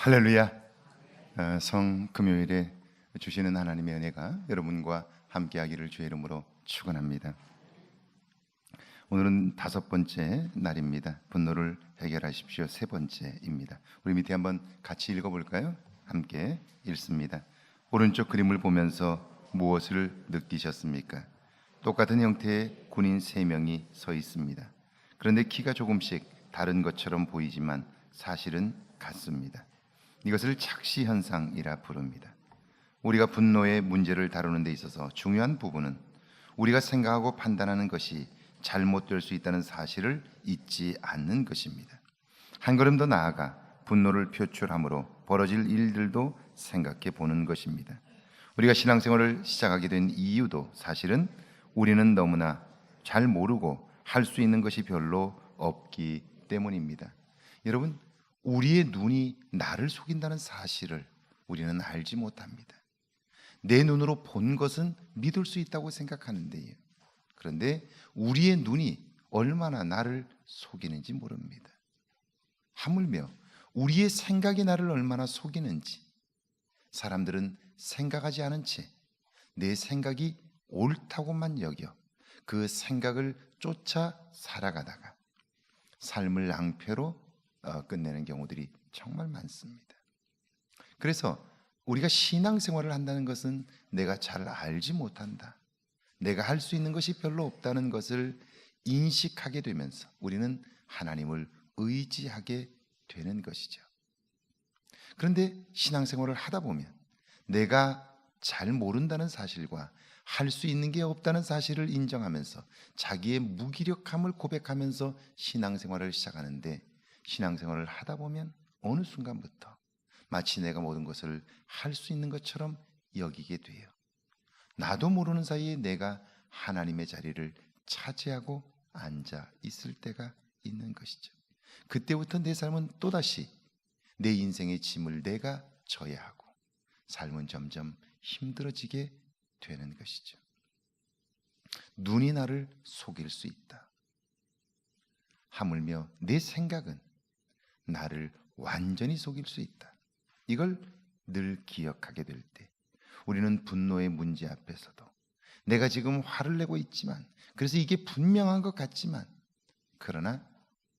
할렐루야. 성금요일에 주시는 하나님의 은혜가 여러분과 함께하기를 주의 이름으로 축원합니다. 오늘은 5번째 날입니다. 분노를 해결하십시오. 3번째입니다. 우리 밑에 한번 같이 읽어볼까요? 함께 읽습니다. 오른쪽 그림을 보면서 무엇을 느끼셨습니까? 똑같은 형태의 군인 3명이 서 있습니다. 그런데 키가 조금씩 다른 것처럼 보이지만 사실은 같습니다. 이것을 착시현상이라 부릅니다. 우리가 분노의 문제를 다루는 데 있어서 중요한 부분은 우리가 생각하고 판단하는 것이 잘못될 수 있다는 사실을 잊지 않는 것입니다. 한 걸음 더 나아가 분노를 표출함으로 벌어질 일들도 생각해 보는 것입니다. 우리가 신앙생활을 시작하게 된 이유도 사실은 우리는 너무나 잘 모르고 할 수 있는 것이 별로 없기 때문입니다. 여러분, 우리의 눈이 나를 속인다는 사실을 우리는 알지 못합니다. 내 눈으로 본 것은 믿을 수 있다고 생각하는데요. 그런데 우리의 눈이 얼마나 나를 속이는지 모릅니다. 하물며 우리의 생각이 나를 얼마나 속이는지, 사람들은 생각하지 않은 채 내 생각이 옳다고만 여겨 그 생각을 쫓아 살아가다가 삶을 낭패로 끝내는 경우들이 정말 많습니다. 그래서 우리가 신앙생활을 한다는 것은 내가 잘 알지 못한다, 내가 할 수 있는 것이 별로 없다는 것을 인식하게 되면서 우리는 하나님을 의지하게 되는 것이죠. 그런데 신앙생활을 하다 보면 내가 잘 모른다는 사실과 할 수 있는 게 없다는 사실을 인정하면서 자기의 무기력함을 고백하면서 신앙생활을 시작하는데, 신앙생활을 하다 보면 어느 순간부터 마치 내가 모든 것을 할 수 있는 것처럼 여기게 돼요. 나도 모르는 사이에 내가 하나님의 자리를 차지하고 앉아 있을 때가 있는 것이죠. 그때부터 내 삶은 또다시 내 인생의 짐을 내가 져야 하고 삶은 점점 힘들어지게 되는 것이죠. 눈이 나를 속일 수 있다. 하물며 내 생각은 나를 완전히 속일 수 있다. 이걸 늘 기억하게 될 때 우리는 분노의 문제 앞에서도 내가 지금 화를 내고 있지만, 그래서 이게 분명한 것 같지만, 그러나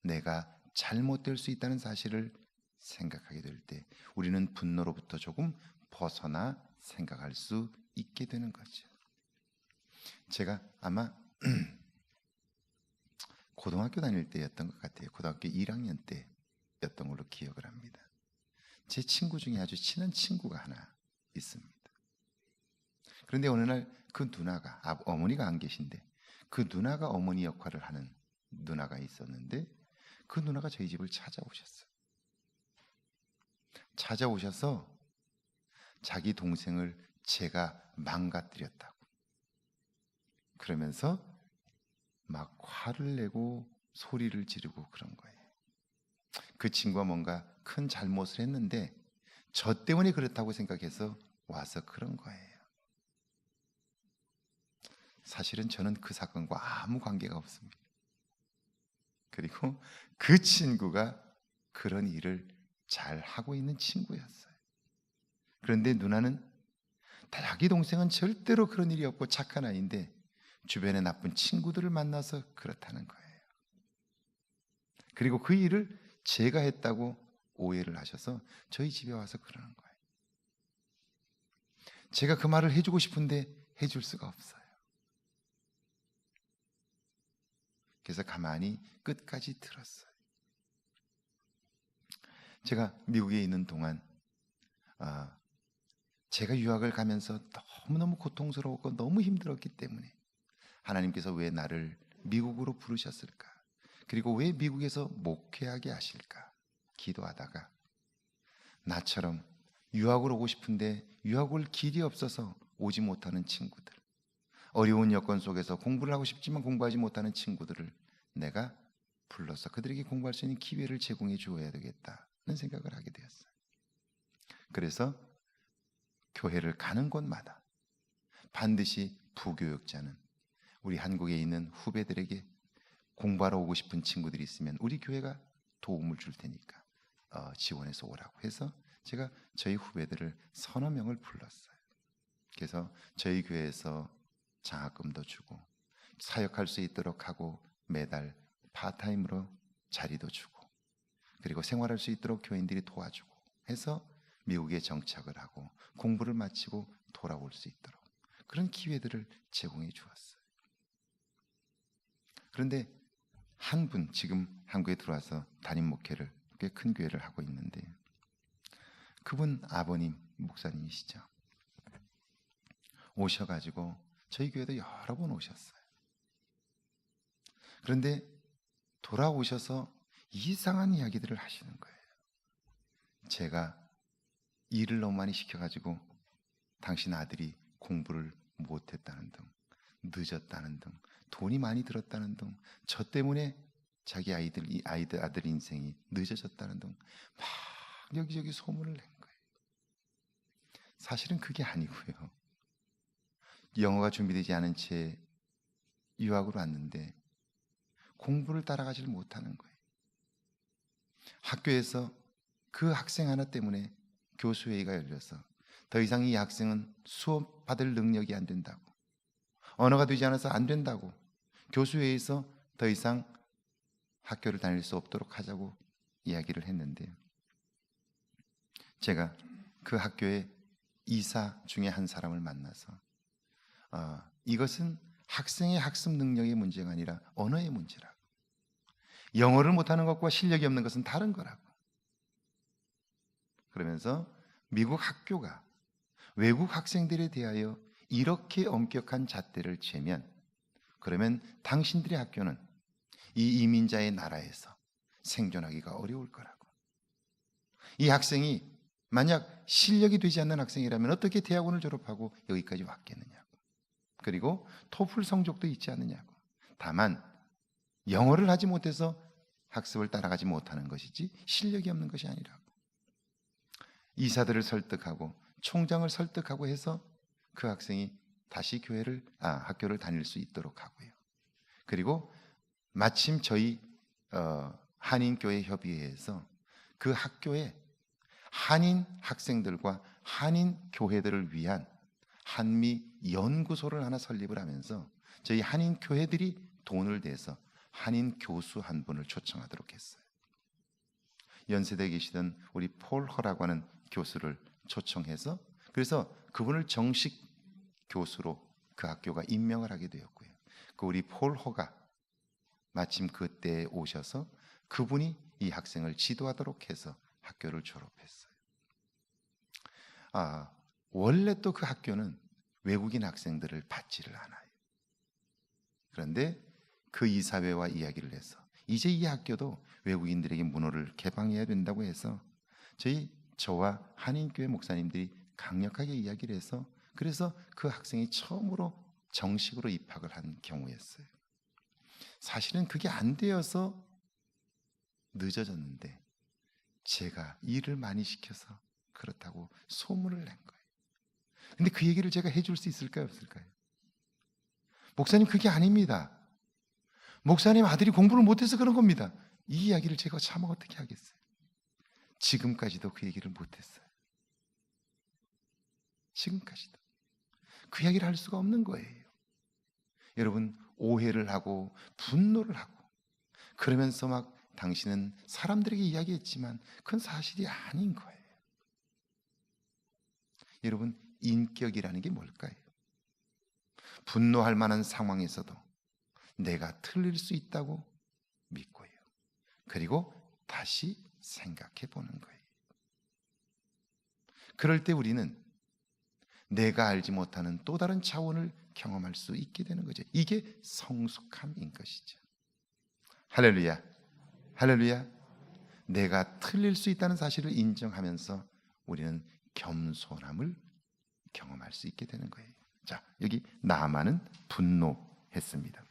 내가 잘못될 수 있다는 사실을 생각하게 될 때 우리는 분노로부터 조금 벗어나 생각할 수 있게 되는 거죠. 제가 아마 고등학교 다닐 때였던 것 같아요. 고등학교 1학년 때였던 걸로 기억을 합니다. 제 친구 중에 아주 친한 친구가 하나 있습니다. 그런데 어느 날 그 누나가, 어머니가 안 계신데 그 누나가 어머니 역할을 하는 누나가 있었는데, 그 누나가 저희 집을 찾아오셨어요. 찾아오셔서 자기 동생을 제가 망가뜨렸다고 그러면서 막 화를 내고 소리를 지르고 그런 거예요. 그 친구가 뭔가 큰 잘못을 했는데 저 때문에 그렇다고 생각해서 와서 그런 거예요. 사실은 저는 그 사건과 아무 관계가 없습니다. 그리고 그 친구가 그런 일을 잘 하고 있는 친구였어요. 그런데 누나는 자기 동생은 절대로 그런 일이 없고 착한 아이인데 주변에 나쁜 친구들을 만나서 그렇다는 거예요. 그리고 그 일을 제가 했다고 오해를 하셔서 저희 집에 와서 그러는 거예요. 제가 그 말을 해주고 싶은데 해줄 수가 없어요. 그래서 가만히 끝까지 들었어요. 제가 미국에 있는 동안 제가 유학을 가면서 너무너무 고통스러웠고 너무 힘들었기 때문에 하나님께서 왜 나를 미국으로 부르셨을까? 그리고 왜 미국에서 목회하게 하실까? 기도하다가 나처럼 유학을 오고 싶은데 유학 올 길이 없어서 오지 못하는 친구들, 어려운 여건 속에서 공부를 하고 싶지만 공부하지 못하는 친구들을 내가 불러서 그들에게 공부할 수 있는 기회를 제공해 주어야 되겠다는 생각을 하게 되었어요. 그래서 교회를 가는 곳마다 반드시 부교육자는 우리 한국에 있는 후배들에게 공부하러 오고 싶은 친구들이 있으면 우리 교회가 도움을 줄 테니까 지원해서 오라고 해서 제가 저희 후배들을 서너 명을 불렀어요. 그래서 저희 교회에서 장학금도 주고 사역할 수 있도록 하고 매달 파타임으로 자리도 주고 그리고 생활할 수 있도록 교인들이 도와주고 해서 미국에 정착을 하고 공부를 마치고 돌아올 수 있도록 그런 기회들을 제공해 주었어요. 그런데 한 분 지금 한국에 들어와서 담임 목회를 꽤 큰 교회를 하고 있는데 그분 아버님 목사님이시죠. 오셔가지고 저희 교회도 여러 번 오셨어요. 그런데 돌아오셔서 이상한 이야기들을 하시는 거예요. 제가 일을 너무 많이 시켜가지고 당신 아들이 공부를 못했다는 등 늦었다는 등 돈이 많이 들었다는 등 저 때문에 자기 아들 인생이 늦어졌다는 등 막 여기저기 소문을 낸 거예요. 사실은 그게 아니고요. 영어가 준비되지 않은 채 유학으로 왔는데 공부를 따라가질 못하는 거예요. 학교에서 그 학생 하나 때문에 교수회의가 열려서 더 이상 이 학생은 수업 받을 능력이 안 된다고, 언어가 되지 않아서 안 된다고 교수회의에서 더 이상 학교를 다닐 수 없도록 하자고 이야기를 했는데 제가 그 학교의 이사 중에 한 사람을 만나서 이것은 학생의 학습 능력의 문제가 아니라 언어의 문제라고, 영어를 못하는 것과 실력이 없는 것은 다른 거라고 그러면서 미국 학교가 외국 학생들에 대하여 이렇게 엄격한 잣대를 재면 그러면 당신들의 학교는 이 이민자의 나라에서 생존하기가 어려울 거라고, 이 학생이 만약 실력이 되지 않는 학생이라면 어떻게 대학원을 졸업하고 여기까지 왔겠느냐고, 그리고 토플 성적도 있지 않느냐고, 다만 영어를 하지 못해서 학습을 따라가지 못하는 것이지 실력이 없는 것이 아니라고. 이사들을 설득하고 총장을 설득하고 해서 그 학생이 다시 학교를 다닐 수 있도록 하고요. 그리고 마침 저희 한인교회 협의회에서 그 학교에 한인 학생들과 한인 교회들을 위한 한미 연구소를 하나 설립을 하면서 저희 한인 교회들이 돈을 내서 한인 교수 한 분을 초청하도록 했어요. 연세대에 계시던 우리 폴 허라고 하는 교수를 초청해서 그래서 그분을 정식 교수로 그 학교가 임명을 하게 되었고요. 그 우리 폴 허가 마침 그때 오셔서 그분이 이 학생을 지도하도록 해서 학교를 졸업했어요. 원래 또 그 학교는 외국인 학생들을 받지를 않아요. 그런데 그 이사회와 이야기를 해서 이제 이 학교도 외국인들에게 문호를 개방해야 된다고 해서 저와 한인교회 목사님들이 강력하게 이야기를 해서 그래서 그 학생이 처음으로 정식으로 입학을 한 경우였어요. 사실은 그게 안 되어서 늦어졌는데 제가 일을 많이 시켜서 그렇다고 소문을 낸 거예요. 근데 그 얘기를 제가 해줄 수 있을까요, 없을까요? 목사님, 그게 아닙니다. 목사님 아들이 공부를 못해서 그런 겁니다. 이 이야기를 제가 차마 어떻게 하겠어요? 지금까지도 그 얘기를 못했어요. 지금까지도 그 이야기를 할 수가 없는 거예요. 여러분, 오해를 하고 분노를 하고 그러면서 막 당신은 사람들에게 이야기했지만 그건 사실이 아닌 거예요. 여러분, 인격이라는 게 뭘까요? 분노할 만한 상황에서도 내가 틀릴 수 있다고 믿고요. 그리고 다시 생각해 보는 거예요. 그럴 때 우리는 내가 알지 못하는 또 다른 차원을 경험할 수 있게 되는 거죠. 이게 성숙함인 것이죠. 할렐루야. 할렐루야. 내가 틀릴 수 있다는 사실을 인정하면서 우리는 겸손함을 경험할 수 있게 되는 거예요. 자, 여기 나아만은 분노했습니다.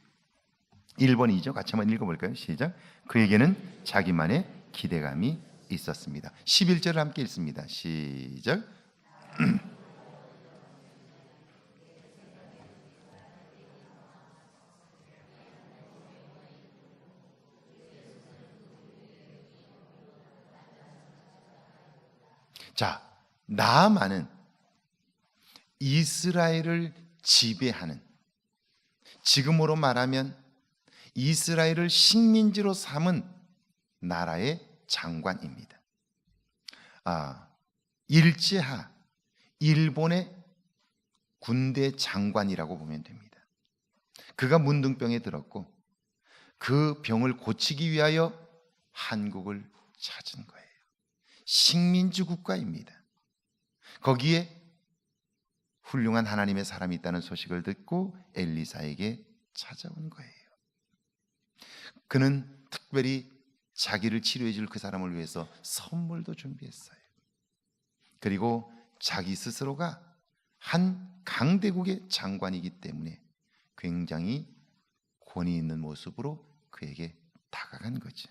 1번 2절 같이 한번 읽어볼까요? 시작. 그에게는 자기만의 기대감이 있었습니다. 11절을 함께 읽습니다. 시작. 자, 나아만은 이스라엘을 지배하는, 지금으로 말하면 이스라엘을 식민지로 삼은 나라의 장관입니다. 일제하 일본의 군대 장관이라고 보면 됩니다. 그가 문둥병에 들었고 그 병을 고치기 위하여 한국을 찾은 거예요. 식민지 국가입니다. 거기에 훌륭한 하나님의 사람이 있다는 소식을 듣고 엘리사에게 찾아온 거예요. 그는 특별히 자기를 치료해 줄 그 사람을 위해서 선물도 준비했어요. 그리고 자기 스스로가 한 강대국의 장관이기 때문에 굉장히 권위 있는 모습으로 그에게 다가간 거죠.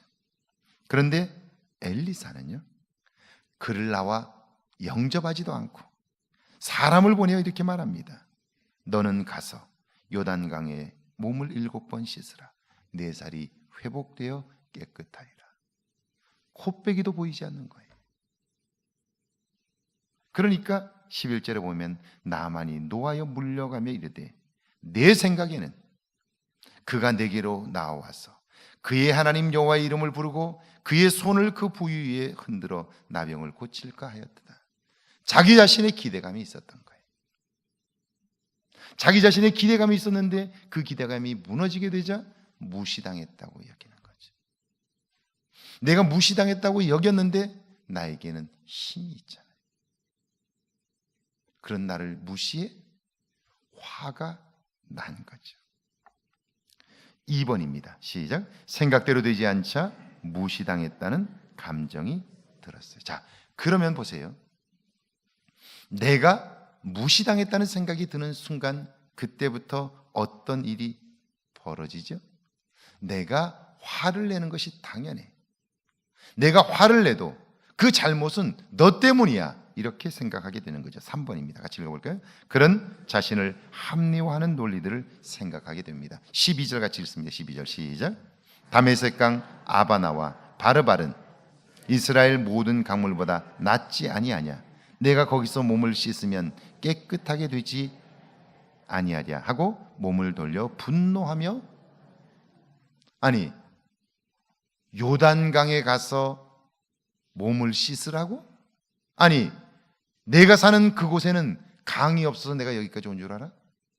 그런데 엘리사는요, 그를 나와 영접하지도 않고 사람을 보내어 이렇게 말합니다. 너는 가서 요단강에 몸을 7번 씻으라. 내 살이 회복되어 깨끗하리라. 코빼기도 보이지 않는 거예요. 그러니까 11절에 보면 나만이 노하여 물려가며 이르되 내 생각에는 그가 내게로 나와서 그의 하나님 여호와의 이름을 부르고 그의 손을 그 부위 위에 흔들어 나병을 고칠까 하였다. 자기 자신의 기대감이 있었던 거예요. 자기 자신의 기대감이 있었는데 그 기대감이 무너지게 되자 무시당했다고 여기는 거죠. 내가 무시당했다고 여겼는데 나에게는 힘이 있잖아요. 그런 나를 무시해 화가 난 거죠. 2번입니다. 시작. 생각대로 되지 않자 무시당했다는 감정이 들었어요. 자, 그러면 보세요. 내가 무시당했다는 생각이 드는 순간 그때부터 어떤 일이 벌어지죠? 내가 화를 내는 것이 당연해. 내가 화를 내도 그 잘못은 너 때문이야. 이렇게 생각하게 되는 거죠. 3번입니다. 같이 읽어볼까요? 그런 자신을 합리화하는 논리들을 생각하게 됩니다. 12절 같이 읽습니다. 12절 시작. 다메섹강 아바나와 바르바른 이스라엘 모든 강물보다 낫지 아니하냐. 내가 거기서 몸을 씻으면 깨끗하게 되지 아니하랴 하고 몸을 돌려 분노하며, 아니 요단강에 가서 몸을 씻으라고? 아니 내가 사는 그곳에는 강이 없어서 내가 여기까지 온 줄 알아?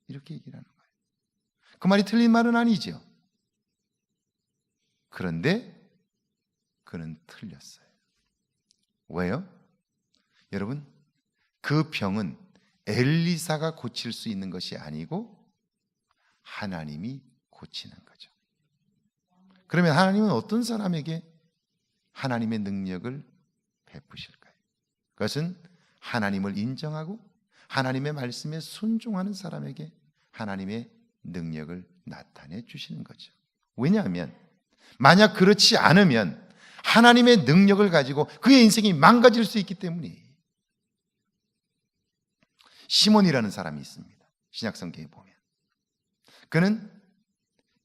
이렇게 얘기를 하는 거예요. 그 말이 틀린 말은 아니죠. 그런데 그는 틀렸어요. 왜요? 여러분, 그 병은 엘리사가 고칠 수 있는 것이 아니고 하나님이 고치는 거죠. 그러면 하나님은 어떤 사람에게 하나님의 능력을 베푸실까요? 그것은 하나님을 인정하고 하나님의 말씀에 순종하는 사람에게 하나님의 능력을 나타내 주시는 거죠. 왜냐하면 만약 그렇지 않으면 하나님의 능력을 가지고 그의 인생이 망가질 수 있기 때문이에요. 시몬이라는 사람이 있습니다. 신약성경에 보면 그는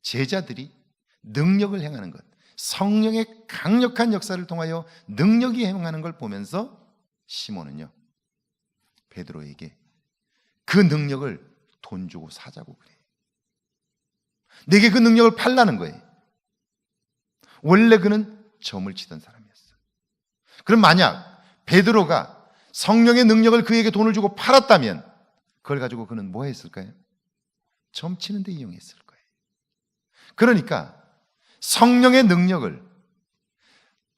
제자들이 능력을 행하는 것, 성령의 강력한 역사를 통하여 능력이 행하는 걸 보면서 시몬은요, 베드로에게 그 능력을 돈 주고 사자고 그래요. 내게 그 능력을 팔라는 거예요. 원래 그는 점을 치던 사람이었어요. 그럼 만약 베드로가 성령의 능력을 그에게 돈을 주고 팔았다면 그걸 가지고 그는 뭐 했을까요? 점 치는 데 이용했을 거예요. 그러니까 성령의 능력을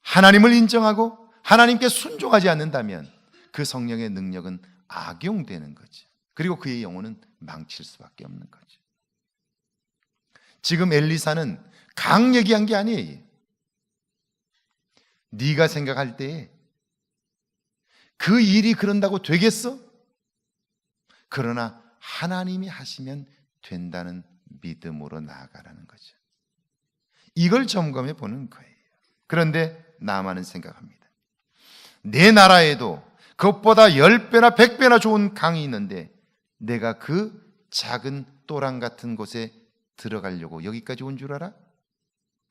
하나님을 인정하고 하나님께 순종하지 않는다면 그 성령의 능력은 악용되는 거죠. 그리고 그의 영혼은 망칠 수밖에 없는 거죠. 지금 엘리사는 강 얘기한 게 아니에요. 네가 생각할 때에 그 일이 그런다고 되겠어? 그러나 하나님이 하시면 된다는 믿음으로 나아가라는 거죠. 이걸 점검해 보는 거예요. 그런데 나만은 생각합니다. 내 나라에도 그것보다 10배나 100배나 좋은 강이 있는데 내가 그 작은 또랑 같은 곳에 들어가려고 여기까지 온 줄 알아?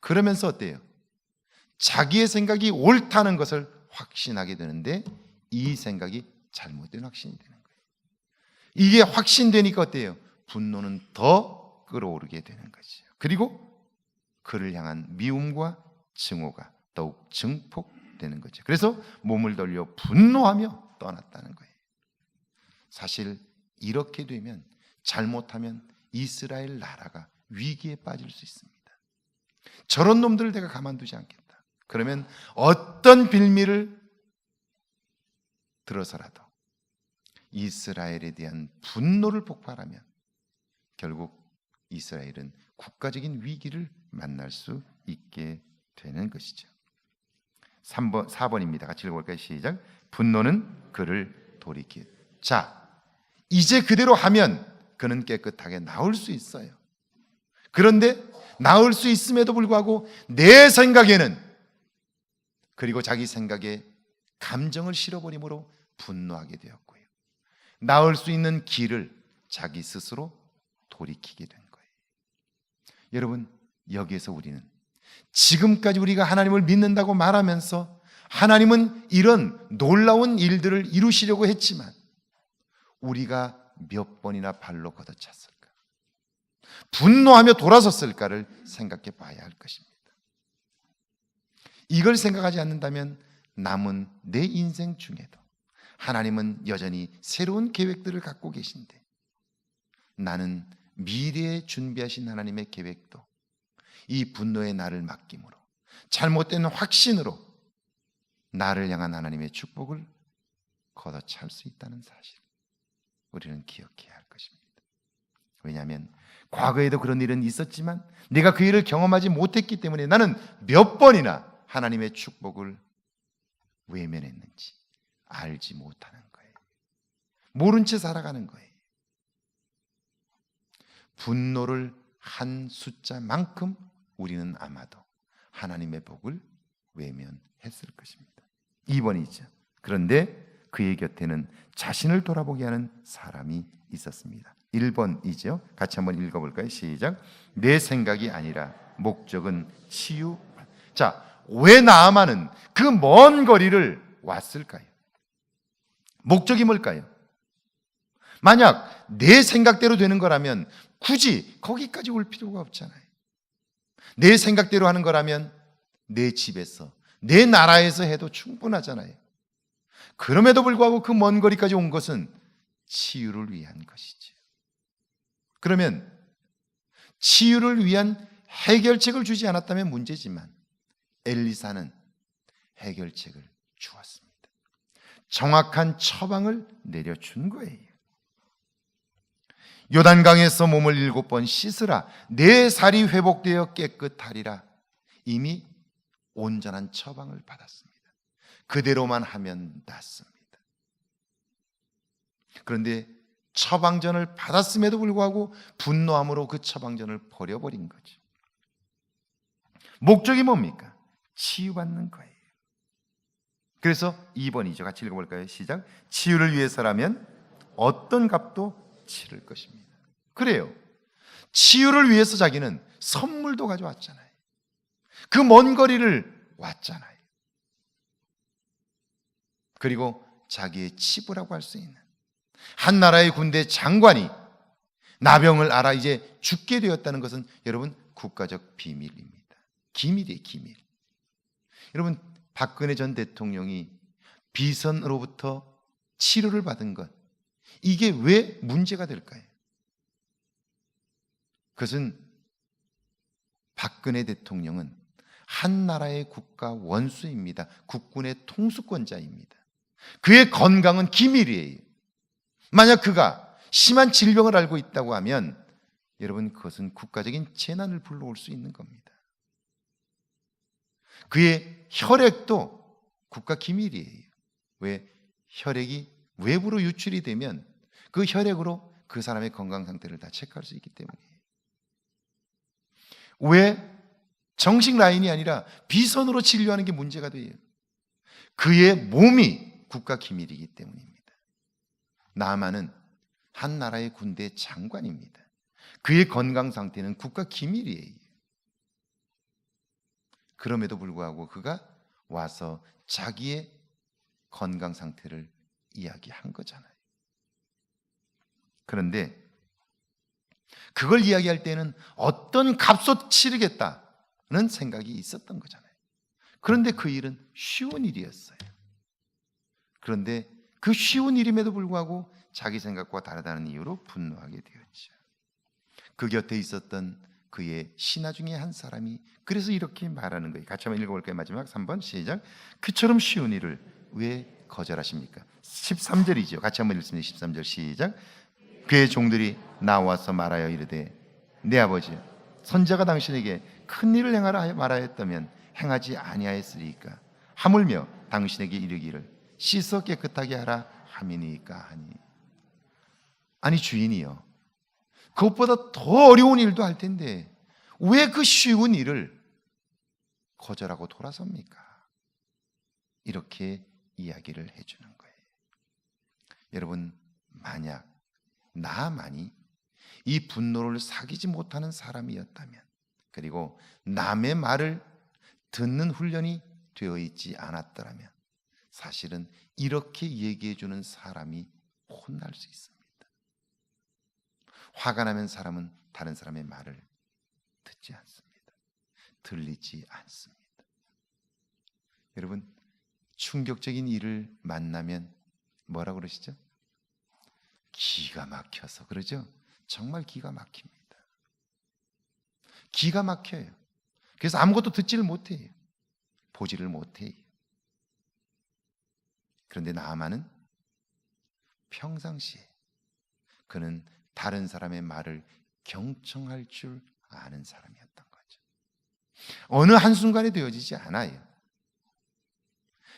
그러면서 어때요? 자기의 생각이 옳다는 것을 확신하게 되는데 이 생각이 잘못된 확신이 되는 거예요. 이게 확신되니까 어때요? 분노는 더 끌어오르게 되는 거죠. 그리고 그를 향한 미움과 증오가 더욱 증폭되는 거죠. 그래서 몸을 돌려 분노하며 떠났다는 거예요. 사실 이렇게 되면 잘못하면 이스라엘 나라가 위기에 빠질 수 있습니다. 저런 놈들을 내가 가만두지 않겠다. 그러면 어떤 빌미를 들어서라도 이스라엘에 대한 분노를 폭발하면 결국 이스라엘은 국가적인 위기를 만날 수 있게 되는 것이죠. 4번입니다. 같이 읽어볼까요? 시작. 분노는 그를 돌이키. 자, 이제 그대로 하면 그는 깨끗하게 나올 수 있어요. 그런데 나올 수 있음에도 불구하고 내 생각에는, 그리고 자기 생각에 감정을 실어버림으로 분노하게 되었고요. 나올 수 있는 길을 자기 스스로 돌이키게 된 거예요. 여러분, 여기에서 우리는 지금까지 우리가 하나님을 믿는다고 말하면서 하나님은 이런 놀라운 일들을 이루시려고 했지만 우리가 몇 번이나 발로 걷어찼을까? 분노하며 돌아섰을까를 생각해 봐야 할 것입니다. 이걸 생각하지 않는다면 남은 내 인생 중에도 하나님은 여전히 새로운 계획들을 갖고 계신데 나는 미래에 준비하신 하나님의 계획도 이 분노의 나를 맡김으로, 잘못된 확신으로 나를 향한 하나님의 축복을 걷어찰 수 있다는 사실, 우리는 기억해야 할 것입니다. 왜냐하면 과거에도 그런 일은 있었지만 내가 그 일을 경험하지 못했기 때문에 나는 몇 번이나 하나님의 축복을 외면했는지 알지 못하는 거예요. 모른 채 살아가는 거예요. 분노를 한 숫자만큼 우리는 아마도 하나님의 복을 외면했을 것입니다. 2번이죠. 그런데 그의 곁에는 자신을 돌아보게 하는 사람이 있었습니다. 1번이죠. 같이 한번 읽어볼까요? 시작. 내 생각이 아니라 목적은 치유. 자, 왜 나아만은 그 먼 거리를 왔을까요? 목적이 뭘까요? 만약 내 생각대로 되는 거라면 굳이 거기까지 올 필요가 없잖아요. 내 생각대로 하는 거라면 내 집에서, 내 나라에서 해도 충분하잖아요. 그럼에도 불구하고 그 먼 거리까지 온 것은 치유를 위한 것이죠. 그러면 치유를 위한 해결책을 주지 않았다면 문제지만 엘리사는 해결책을 주었습니다. 정확한 처방을 내려준 거예요. 요단강에서 몸을 7번 씻으라, 내 살이 회복되어 깨끗하리라. 이미 온전한 처방을 받았습니다. 그대로만 하면 낫습니다. 그런데 처방전을 받았음에도 불구하고 분노함으로 그 처방전을 버려버린 거죠. 목적이 뭡니까? 치유받는 거예요. 그래서 2번이죠. 같이 읽어볼까요? 시작. 치유를 위해서라면 어떤 값도 치를 것입니다. 그래요. 치유를 위해서 자기는 선물도 가져왔잖아요. 그 먼 거리를 왔잖아요. 그리고 자기의 치부라고 할 수 있는 한 나라의 군대 장관이 나병을 앓아 이제 죽게 되었다는 것은 여러분 국가적 비밀입니다. 기밀이에요, 기밀. 여러분, 박근혜 전 대통령이 비선으로부터 치료를 받은 것, 이게 왜 문제가 될까요? 그것은 박근혜 대통령은 한 나라의 국가 원수입니다. 국군의 통수권자입니다. 그의 건강은 기밀이에요. 만약 그가 심한 질병을 앓고 있다고 하면 여러분 그것은 국가적인 재난을 불러올 수 있는 겁니다. 그의 혈액도 국가 기밀이에요. 왜? 혈액이 외부로 유출이 되면 그 혈액으로 그 사람의 건강 상태를 다 체크할 수 있기 때문이에요. 왜? 정식 라인이 아니라 비선으로 진료하는 게 문제가 돼요. 그의 몸이 국가 기밀이기 때문입니다. 나아만은 한 나라의 군대 장관입니다. 그의 건강 상태는 국가 기밀이에요. 그럼에도 불구하고 그가 와서 자기의 건강 상태를 이야기한 거잖아요. 그런데 그걸 이야기할 때는 어떤 값도 치르겠다는 생각이 있었던 거잖아요. 그런데 그 일은 쉬운 일이었어요. 그런데 그 쉬운 일임에도 불구하고 자기 생각과 다르다는 이유로 분노하게 되었죠. 그 곁에 있었던 그의 신하 중에 한 사람이 그래서 이렇게 말하는 거예요. 같이 한번 읽어볼까요? 마지막 3번 시작. 그처럼 쉬운 일을 왜 거절하십니까? 13절이죠. 같이 한번 읽습니다. 13절 시작. 그의 종들이 나와서 말하여 이르되 내 아버지 선자가 당신에게 큰 일을 행하라 말하였다면 행하지 아니하였으리까? 하물며 당신에게 이르기를 씻어 깨끗하게 하라 함이니까 하니. 아니 주인이요, 그것보다 더 어려운 일도 할 텐데 왜 그 쉬운 일을 거절하고 돌아섭니까? 이렇게 이야기를 해주는 거예요. 여러분, 만약 나만이 이 분노를 사귀지 못하는 사람이었다면, 그리고 남의 말을 듣는 훈련이 되어 있지 않았더라면 사실은 이렇게 얘기해 주는 사람이 혼날 수 있습니다. 화가 나면 사람은 다른 사람의 말을 듣지 않습니다. 들리지 않습니다. 여러분, 충격적인 일을 만나면 뭐라고 그러시죠? 기가 막혀서 그러죠? 정말 기가 막힙니다. 기가 막혀요. 그래서 아무것도 듣지를 못해요. 보지를 못해요. 그런데 나아만은 평상시에 그는 다른 사람의 말을 경청할 줄 아는 사람이었던 거죠. 어느 한순간에 되어지지 않아요.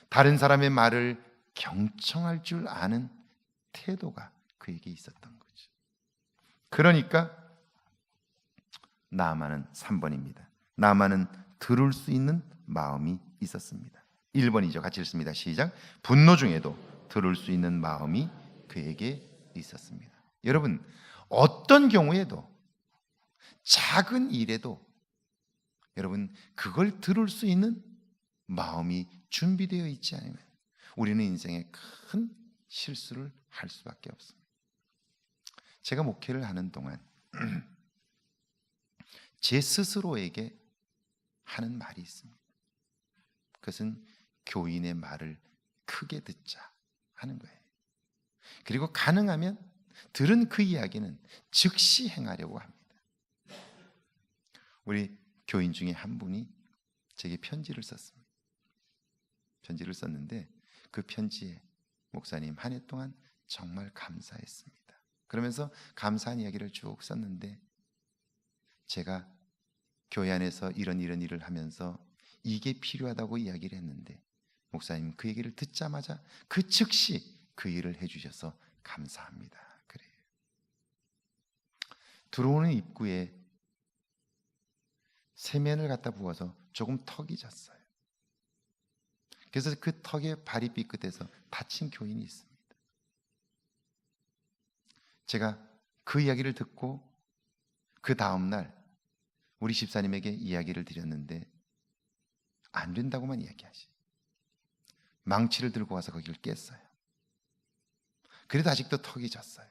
다른 사람의 말을 경청할 줄 아는 태도가 그에게 있었던 거죠. 그러니까 나아만은 3번입니다. 나아만은 들을 수 있는 마음이 있었습니다. 1번이죠. 같이 읽습니다. 시작. 분노 중에도 들을 수 있는 마음이 그에게 있었습니다. 여러분, 어떤 경우에도 작은 일에도 여러분 그걸 들을 수 있는 마음이 준비되어 있지 않으면 우리는 인생에 큰 실수를 할 수밖에 없습니다. 제가 목회를 하는 동안 제 스스로에게 하는 말이 있습니다. 그것은 교인의 말을 크게 듣자 하는 거예요. 그리고 가능하면 들은 그 이야기는 즉시 행하려고 합니다. 우리 교인 중에 한 분이 제게 편지를 썼습니다. 편지를 썼는데 그 편지에 목사님 한 해 동안 정말 감사했습니다. 그러면서 감사한 이야기를 쭉 썼는데 제가 교회 안에서 이런 일을 하면서 이게 필요하다고 이야기를 했는데 목사님 그 얘기를 듣자마자 그 즉시 그 일을 해주셔서 감사합니다. 그래요. 들어오는 입구에 세면을 갖다 부어서 조금 턱이 졌어요. 그래서 그 턱에 발이 삐끗해서 다친 교인이 있습니다. 제가 그 이야기를 듣고 그 다음날 우리 집사님에게 이야기를 드렸는데 안 된다고만 이야기하시. 망치를 들고 와서 거기를 깼어요. 그래도 아직도 턱이 졌어요.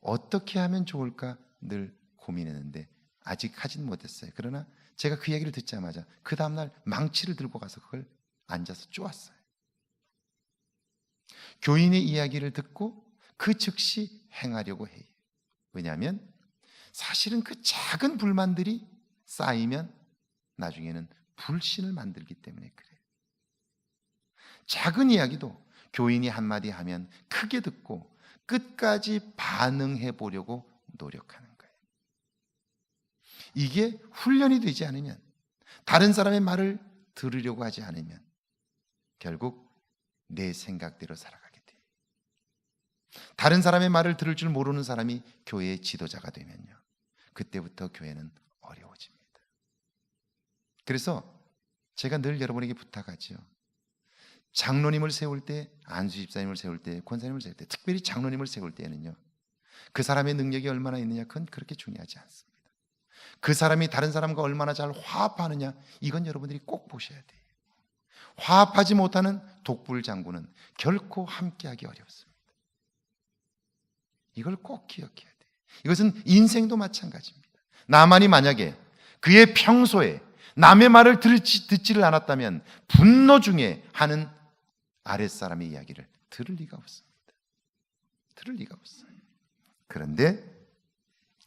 어떻게 하면 좋을까 늘 고민했는데 아직 하진 못했어요. 그러나 제가 그 이야기를 듣자마자 그 다음날 망치를 들고 가서 그걸 앉아서 쪼았어요. 교인의 이야기를 듣고 그 즉시 행하려고 해요. 왜냐하면 사실은 그 작은 불만들이 쌓이면 나중에는 불신을 만들기 때문에 그래요. 작은 이야기도 교인이 한마디 하면 크게 듣고 끝까지 반응해 보려고 노력하는 거예요. 이게 훈련이 되지 않으면, 다른 사람의 말을 들으려고 하지 않으면 결국 내 생각대로 살아가게 돼요. 다른 사람의 말을 들을 줄 모르는 사람이 교회의 지도자가 되면요, 그때부터 교회는 어려워집니다. 그래서 제가 늘 여러분에게 부탁하죠. 장로님을 세울 때, 안수 집사님을 세울 때, 권사님을 세울 때, 특별히 장로님을 세울 때는요, 그 사람의 능력이 얼마나 있느냐, 그건 그렇게 중요하지 않습니다. 그 사람이 다른 사람과 얼마나 잘 화합하느냐, 이건 여러분들이 꼭 보셔야 돼요. 화합하지 못하는 독불 장군은 결코 함께하기 어렵습니다. 이걸 꼭 기억해야 돼요. 이것은 인생도 마찬가지입니다. 나만이 만약에 그의 평소에 남의 말을 듣지를 않았다면 분노 중에 하는 아랫사람의 이야기를 들을 리가 없습니다. 들을 리가 없어요. 그런데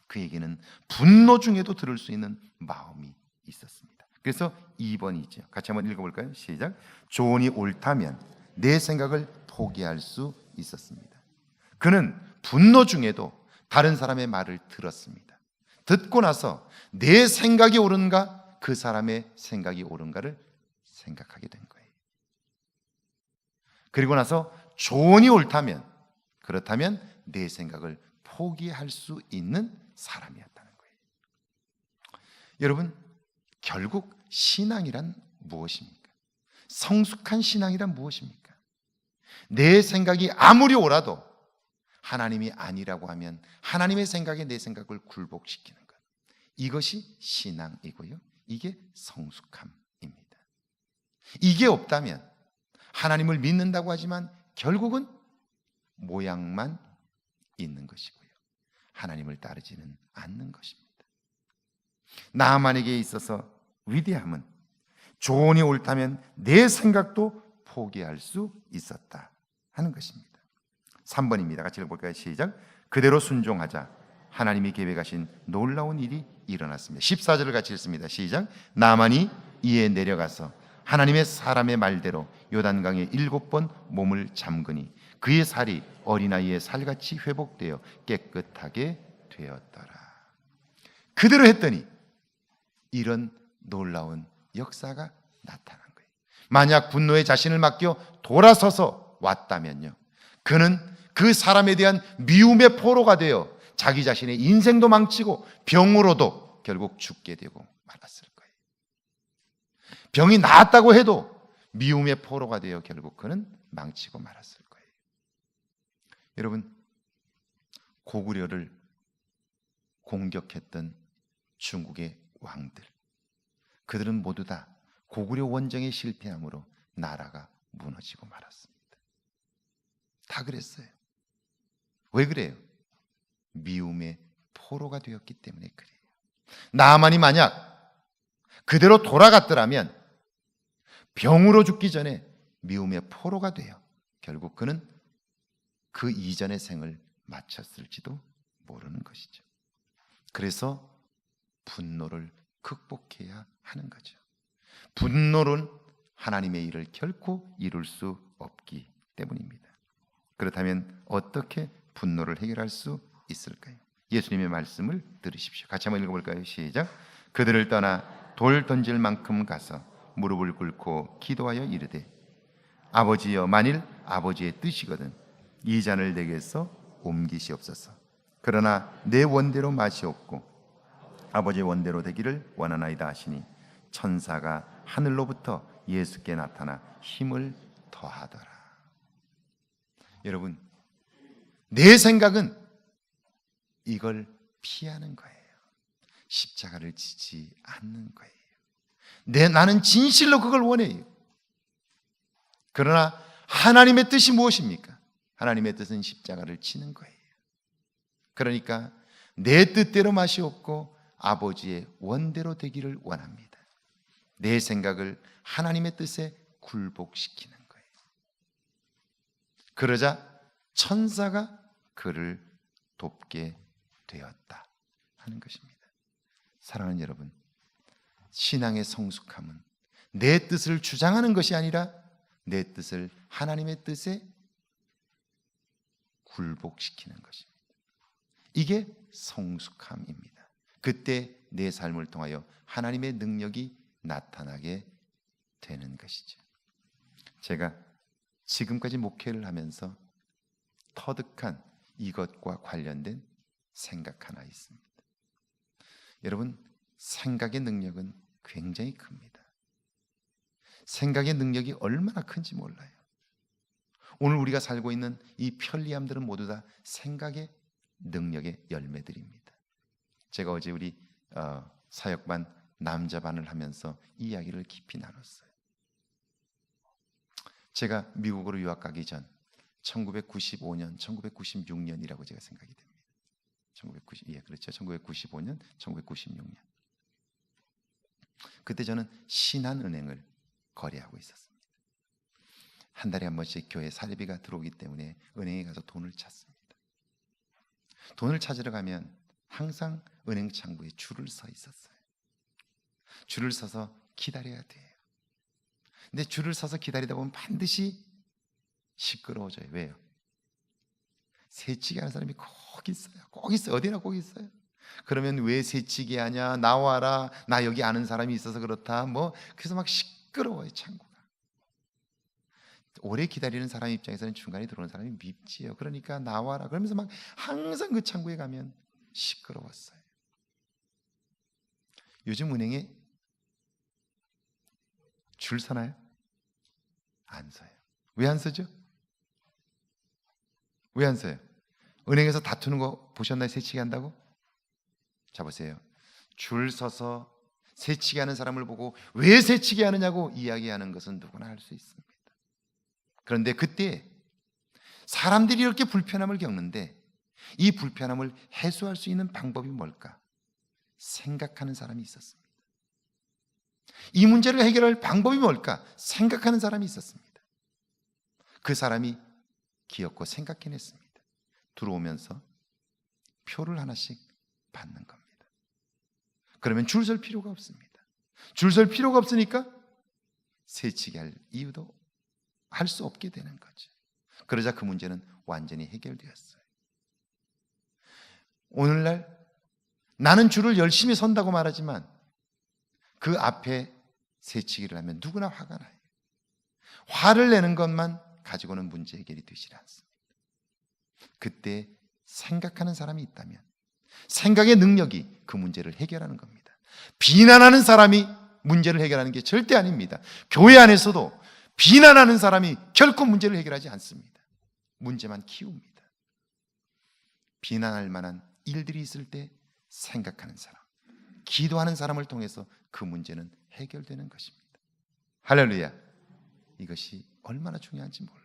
그에게는 분노 중에도 들을 수 있는 마음이 있었습니다. 그래서 2번이죠. 같이 한번 읽어볼까요? 시작. 조언이 옳다면 내 생각을 포기할 수 있었습니다. 그는 분노 중에도 다른 사람의 말을 들었습니다. 듣고 나서 내 생각이 옳은가 그 사람의 생각이 옳은가를 생각하게 된 거예요. 그리고 나서 조언이 옳다면, 그렇다면 내 생각을 포기할 수 있는 사람이었다는 거예요. 여러분, 결국 신앙이란 무엇입니까? 성숙한 신앙이란 무엇입니까? 내 생각이 아무리 옳아도 하나님이 아니라고 하면 하나님의 생각에 내 생각을 굴복시키는 것, 이것이 신앙이고요, 이게 성숙함입니다. 이게 없다면 하나님을 믿는다고 하지만 결국은 모양만 있는 것이고요, 하나님을 따르지는 않는 것입니다. 나만에게 있어서 위대함은 조언이 옳다면 내 생각도 포기할 수 있었다 하는 것입니다. 3번입니다. 같이 읽어볼까요? 시작. 그대로 순종하자 하나님이 계획하신 놀라운 일이 일어났습니다. 14절을 같이 읽습니다. 시작. 나만이 이에 내려가서 하나님의 사람의 말대로 요단강에 7번 몸을 잠그니 그의 살이 어린아이의 살같이 회복되어 깨끗하게 되었더라. 그대로 했더니 이런 놀라운 역사가 나타난 거예요. 만약 분노에 자신을 맡겨 돌아서서 왔다면요, 그는 그 사람에 대한 미움의 포로가 되어 자기 자신의 인생도 망치고 병으로도 결국 죽게 되고 말았을 거예요. 병이 나았다고 해도 미움의 포로가 되어 결국 그는 망치고 말았을 거예요. 여러분, 고구려를 공격했던 중국의 왕들, 그들은 모두 다 고구려 원정의 실패함으로 나라가 무너지고 말았습니다. 다 그랬어요. 왜 그래요? 미움의 포로가 되었기 때문에 그래요. 나만이 만약 그대로 돌아갔더라면 병으로 죽기 전에 미움의 포로가 되어 결국 그는 그 이전의 생을 마쳤을지도 모르는 것이죠. 그래서 분노를 극복해야 하는 거죠. 분노는 하나님의 일을 결코 이룰 수 없기 때문입니다. 그렇다면 어떻게 분노를 해결할 수 있을까요? 예수님의 말씀을 들으십시오. 같이 한번 읽어볼까요? 시작. 그들을 떠나 돌 던질 만큼 가서 무릎을 꿇고 기도하여 이르되 아버지여, 만일 아버지의 뜻이거든 이 잔을 내게서 옮기시옵소서. 그러나 내 원대로 마시옵고 아버지의 원대로 되기를 원하나이다 하시니 천사가 하늘로부터 예수께 나타나 힘을 더하더라. 여러분, 내 생각은 이걸 피하는 거예요. 십자가를 지지 않는 거예요. 나는 진실로 그걸 원해요. 그러나 하나님의 뜻이 무엇입니까? 하나님의 뜻은 십자가를 지는 거예요. 그러니까 내 뜻대로 마시옵고 아버지의 원대로 되기를 원합니다. 내 생각을 하나님의 뜻에 굴복시키는 거예요. 그러자 천사가 그를 돕게 되었다 하는 것입니다. 사랑하는 여러분, 신앙의 성숙함은 내 뜻을 주장하는 것이 아니라 내 뜻을 하나님의 뜻에 굴복시키는 것입니다. 이게 성숙함입니다. 그때 내 삶을 통하여 하나님의 능력이 나타나게 되는 것이죠. 제가 지금까지 목회를 하면서 터득한 이것과 관련된 생각 하나 있습니다. 여러분, 생각의 능력은 굉장히 큽니다. 생각의 능력이 얼마나 큰지 몰라요. 오늘 우리가 살고 있는 이 편리함들은 모두 다 생각의 능력의 열매들입니다. 제가 어제 우리 사역반 남자반을 하면서 이 이야기를 깊이 나눴어요. 제가 미국으로 유학 가기 전 1995년, 1996년이라고 제가 생각이 됩니다. 그렇죠. 1995년, 1996년. 그때 저는 신한은행을 거래하고 있었습니다. 한 달에 한 번씩 교회 사례비가 들어오기 때문에 은행에 가서 돈을 찾습니다. 돈을 찾으러 가면 항상 은행 창구에 줄을 서 있었어요. 줄을 서서 기다려야 돼요. 근데 줄을 서서 기다리다 보면 반드시 시끄러워져요. 왜요? 새치기 하는 사람이 꼭 있어요. 꼭 있어요. 어디나 꼭 있어요. 그러면 왜 새치기 하냐? 나와라. 나 여기 아는 사람이 있어서 그렇다. 그래서 막 시끄러워요, 창구가. 오래 기다리는 사람 입장에서는 중간에 들어오는 사람이 밉지요. 그러니까 나와라. 그러면서 막 항상 그 창구에 가면 시끄러웠어요. 요즘 은행에 줄 서나요? 안 서요. 왜 안 서죠? 왜 안 서요? 은행에서 다투는 거 보셨나요? 새치기 한다고? 자 보세요. 줄 서서 새치기 하는 사람을 보고 왜 새치기 하느냐고 이야기하는 것은 누구나 할 수 있습니다. 그런데 그때 사람들이 이렇게 불편함을 겪는데 이 불편함을 해소할 수 있는 방법이 뭘까? 생각하는 사람이 있었습니다. 이 문제를 해결할 방법이 뭘까? 생각하는 사람이 있었습니다. 그 사람이 기었고 생각해냈습니다. 들어오면서 표를 하나씩 받는 겁니다. 그러면 줄 설 필요가 없습니다. 줄 설 필요가 없으니까 새치기 할 이유도 할 수 없게 되는 거죠. 그러자 그 문제는 완전히 해결되었어요. 오늘날 나는 줄을 열심히 선다고 말하지만 그 앞에 새치기를 하면 누구나 화가 나요. 화를 내는 것만 가지고는 문제 해결이 되지 않습니다. 그때 생각하는 사람이 있다면 생각의 능력이 그 문제를 해결하는 겁니다. 비난하는 사람이 문제를 해결하는 게 절대 아닙니다. 교회 안에서도 비난하는 사람이 결코 문제를 해결하지 않습니다. 문제만 키웁니다. 비난할 만한 일들이 있을 때 생각하는 사람, 기도하는 사람을 통해서 그 문제는 해결되는 것입니다. 할렐루야. 이것이 얼마나 중요한지 몰라요.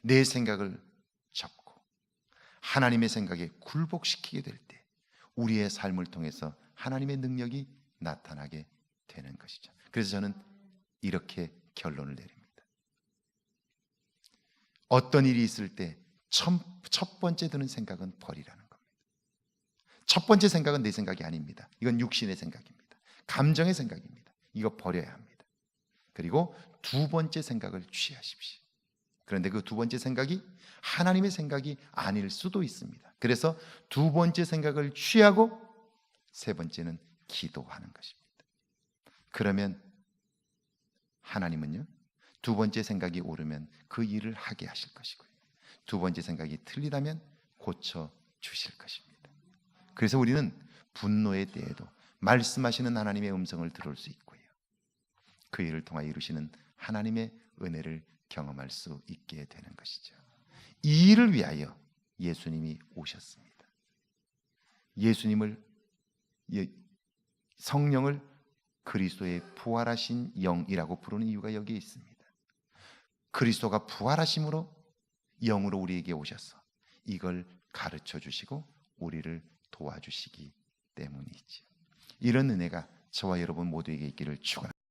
내 생각을 접고 하나님의 생각에 굴복시키게 될 때 우리의 삶을 통해서 하나님의 능력이 나타나게 되는 것이죠. 그래서 저는 이렇게 결론을 내립니다. 어떤 일이 있을 때 첫 번째 드는 생각은 버리라는 겁니다. 첫 번째 생각은 내 생각이 아닙니다. 이건 육신의 생각입니다. 감정의 생각입니다. 이거 버려야 합니다. 그리고 두 번째 생각을 취하십시오. 그런데 그 두 번째 생각이 하나님의 생각이 아닐 수도 있습니다. 그래서 두 번째 생각을 취하고 세 번째는 기도하는 것입니다. 그러면 하나님은요, 두 번째 생각이 오르면 그 일을 하게 하실 것이고요, 두 번째 생각이 틀리다면 고쳐 주실 것입니다. 그래서 우리는 분노의 때에도 말씀하시는 하나님의 음성을 들을 수 있고요, 그 일을 통하여 이루시는 하나님의 은혜를 경험할 수 있게 되는 것이죠. 이 일을 위하여 예수님이 오셨습니다. 예수님을, 성령을 그리스도의 부활하신 영이라고 부르는 이유가 여기에 있습니다. 그리스도가 부활하심으로 영으로 우리에게 오셔서 이걸 가르쳐 주시고 우리를 도와주시기 때문이죠. 이런 은혜가 저와 여러분 모두에게 있기를 축원합니다.